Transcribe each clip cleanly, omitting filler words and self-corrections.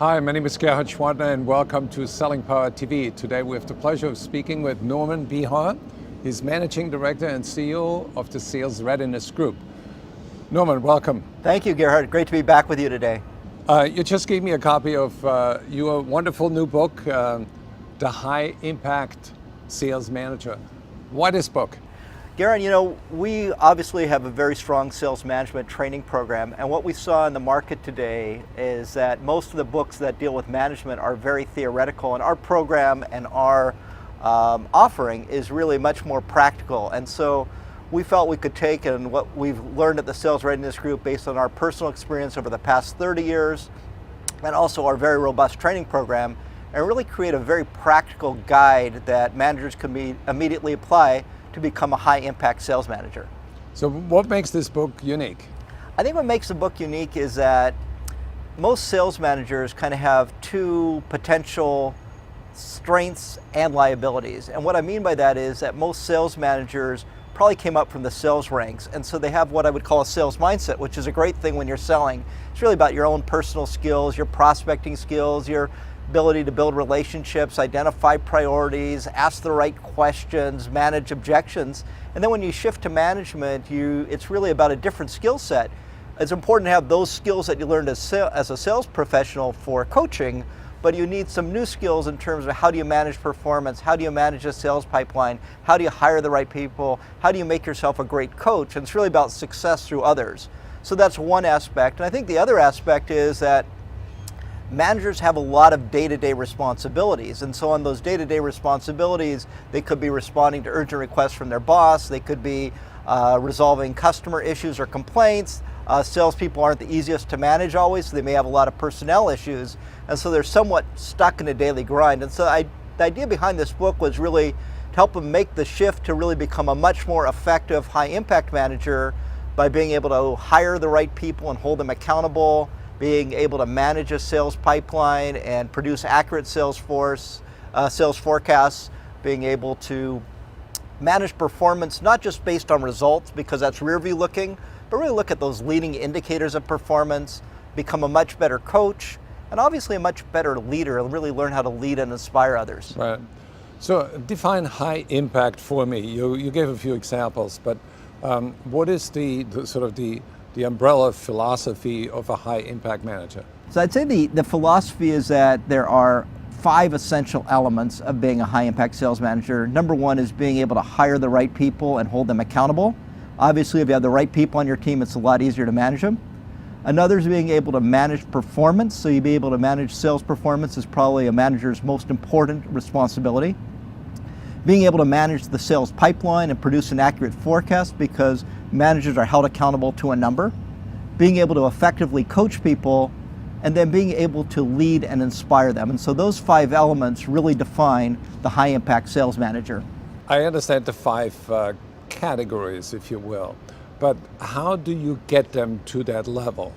Hi, my name is Gerhard Schwantner and welcome to Selling Power TV. Today we have the pleasure of speaking with Norman Behar. He's Managing Director and CEO of the Sales Readiness Group. Norman, welcome. Thank you, Gerhard. Great to be back with you today. You just gave me a copy of your wonderful new book, The High Impact Sales Manager. Why this book? Gerhard, we obviously have a very strong sales management training program, and what we saw in the market today is that most of the books that deal with management are very theoretical, and our program and our offering is really much more practical. And so we felt we could take and what we've learned at the Sales Readiness Group based on our personal experience over the past 30 years, and also our very robust training program, and really create a very practical guide that managers can immediately apply to become a high-impact sales manager. So what makes this book unique? I think what makes the book unique is that most sales managers kind of have two potential strengths and liabilities. And what I mean by that is that most sales managers probably came up from the sales ranks, and so they have what I would call a sales mindset, which is a great thing when you're selling. It's really about your own personal skills, your prospecting skills, your ability to build relationships, identify priorities, ask the right questions, manage objections. And then when you shift to management, it's really about a different skill set. It's important to have those skills that you learned as a sales professional for coaching, but you need some new skills in terms of how do you manage performance, how do you manage a sales pipeline, how do you hire the right people, how do you make yourself a great coach, and it's really about success through others. So that's one aspect, and I think the other aspect is that managers have a lot of day-to-day responsibilities, and so on those day-to-day responsibilities, they could be responding to urgent requests from their boss, they could be resolving customer issues or complaints. Salespeople aren't the easiest to manage always, so they may have a lot of personnel issues, and so they're somewhat stuck in a daily grind. And so the idea behind this book was really to help them make the shift to really become a much more effective high-impact manager by being able to hire the right people and hold them accountable, being able to manage a sales pipeline and produce accurate sales forecasts, being able to manage performance not just based on results because that's rear view looking, but really look at those leading indicators of performance, become a much better coach, and obviously a much better leader, and really learn how to lead and inspire others. Right. So define high impact for me. You gave a few examples, but what is the umbrella philosophy of a high impact manager? So I'd say the philosophy is that there are 5 essential elements of being a high impact sales manager. Number 1 is being able to hire the right people and hold them accountable. Obviously, if you have the right people on your team, it's a lot easier to manage them. Another is being able to manage performance. So you'll be able to manage sales performance is probably a manager's most important responsibility. Being able to manage the sales pipeline and produce an accurate forecast because managers are held accountable to a number. Being able to effectively coach people, and then being able to lead and inspire them. And so those 5 elements really define the high impact sales manager. I understand the 5 categories, if you will, but how do you get them to that level?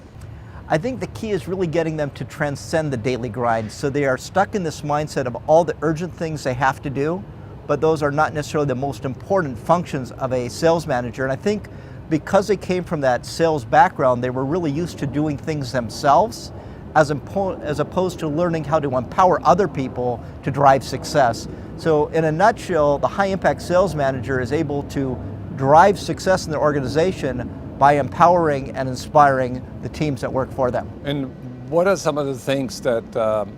I think the key is really getting them to transcend the daily grind. So they are stuck in this mindset of all the urgent things they have to do, but those are not necessarily the most important functions of a sales manager. And I think because they came from that sales background, they were really used to doing things themselves as opposed to learning how to empower other people to drive success. So in a nutshell, the high impact sales manager is able to drive success in their organization by empowering and inspiring the teams that work for them. And what are some of the things that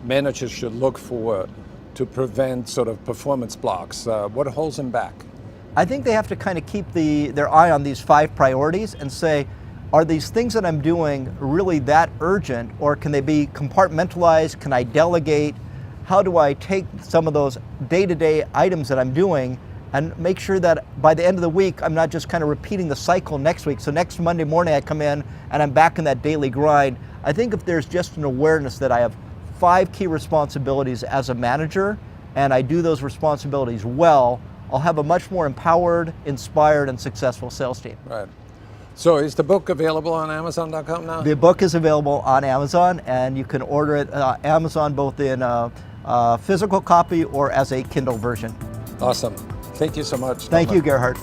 managers should look for to prevent sort of performance blocks? What holds them back? I think they have to kind of keep their eye on these 5 priorities and say, are these things that I'm doing really that urgent, or can they be compartmentalized? Can I delegate? How do I take some of those day-to-day items that I'm doing and make sure that by the end of the week, I'm not just kind of repeating the cycle next week. So next Monday morning I come in and I'm back in that daily grind. I think if there's just an awareness that I have 5 key responsibilities as a manager, and I do those responsibilities well, I'll have a much more empowered, inspired, and successful sales team. Right. So is the book available on Amazon.com now? The book is available on Amazon, and you can order it Amazon both in a physical copy or as a Kindle version. Awesome. Thank you so much. Thank you, Gerhard.